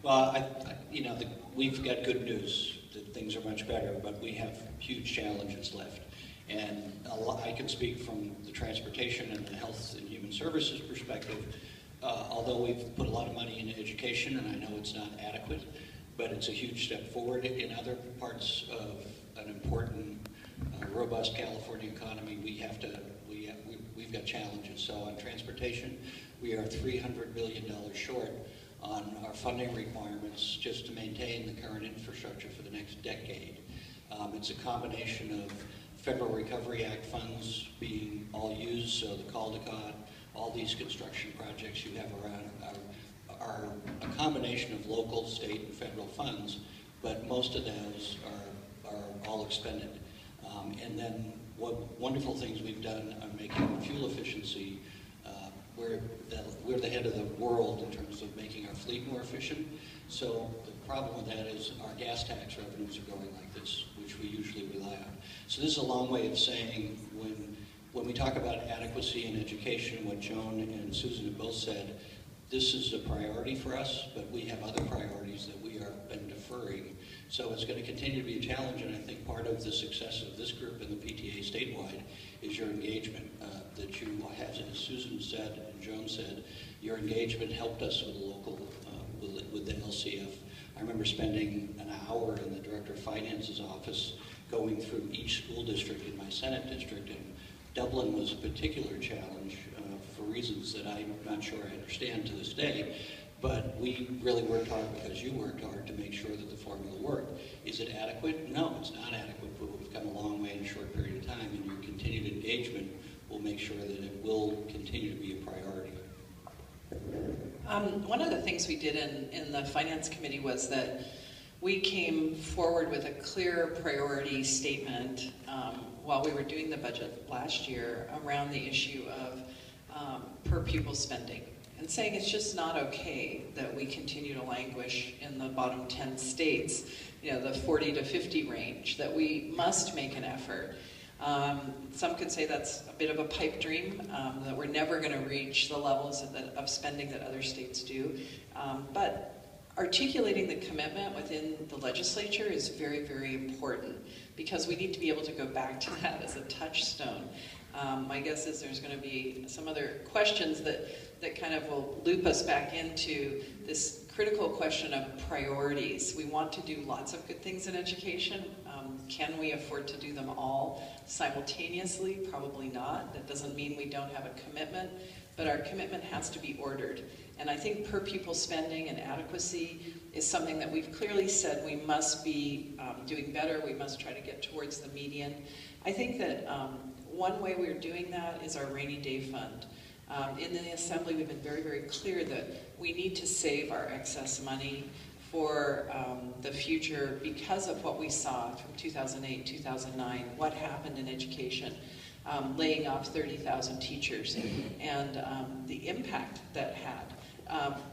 Well, we've got good news that things are much better, but we have huge challenges left. And I can speak from the transportation and the health and human services perspective, although we've put a lot of money into education, and I know it's not adequate, but it's a huge step forward. In other parts of an important, robust California economy, we've got challenges. So on transportation, we are $300 billion short on our funding requirements just to maintain the current infrastructure for the next decade. It's a combination of Federal Recovery Act funds being all used, so the Caldecott, all these construction projects you have around are a combination of local, state, and federal funds, but most of those are all expended. And then what wonderful things we've done on making fuel efficiency. We're the head of the world in terms of making our fleet more efficient. So the problem with that is our gas tax revenues are going like this, which we usually rely on. So this is a long way of saying when we talk about adequacy in education, what Joan and Susan have both said, this is a priority for us, but we have other priorities that we have been deferring. So it's going to continue to be a challenge, and I think part of the success of this group and the PTA statewide is your engagement. That you have, as Susan said and Joan said, your engagement helped us with the local, with the LCF. I remember spending an hour in the Director of Finance's office going through each school district in my Senate district, and Dublin was a particular challenge for reasons that I'm not sure I understand to this day. But we really worked hard, because you worked hard, to make sure that the formula worked. Is it adequate? No, it's not adequate, but we've come a long way in a short period of time, and your continued engagement will make sure that it will continue to be a priority. One of the things we did in the Finance Committee was that we came forward with a clear priority statement while we were doing the budget last year around the issue of per pupil spending, and saying it's just not okay that we continue to languish in the bottom 10 states, the 40 to 50 range, that we must make an effort. Some could say that's a bit of a pipe dream, that we're never going to reach the levels of spending that other states do. But articulating the commitment within the legislature is very, very important, because we need to be able to go back to that as a touchstone. My guess is there's going to be some other questions that kind of will loop us back into this critical question of priorities. We want to do lots of good things in education. Can we afford to do them all simultaneously? Probably not. That doesn't mean we don't have a commitment, but our commitment has to be ordered. And I think per pupil spending and adequacy is something that we've clearly said we must be doing better. We must try to get towards the median. I think that one way we're doing that is our rainy day fund. In the Assembly, we've been very, very clear that we need to save our excess money for the future because of what we saw from 2008, 2009, what happened in education, laying off 30,000 teachers, and the impact that had.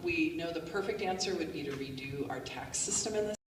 We know the perfect answer would be to redo our tax system in this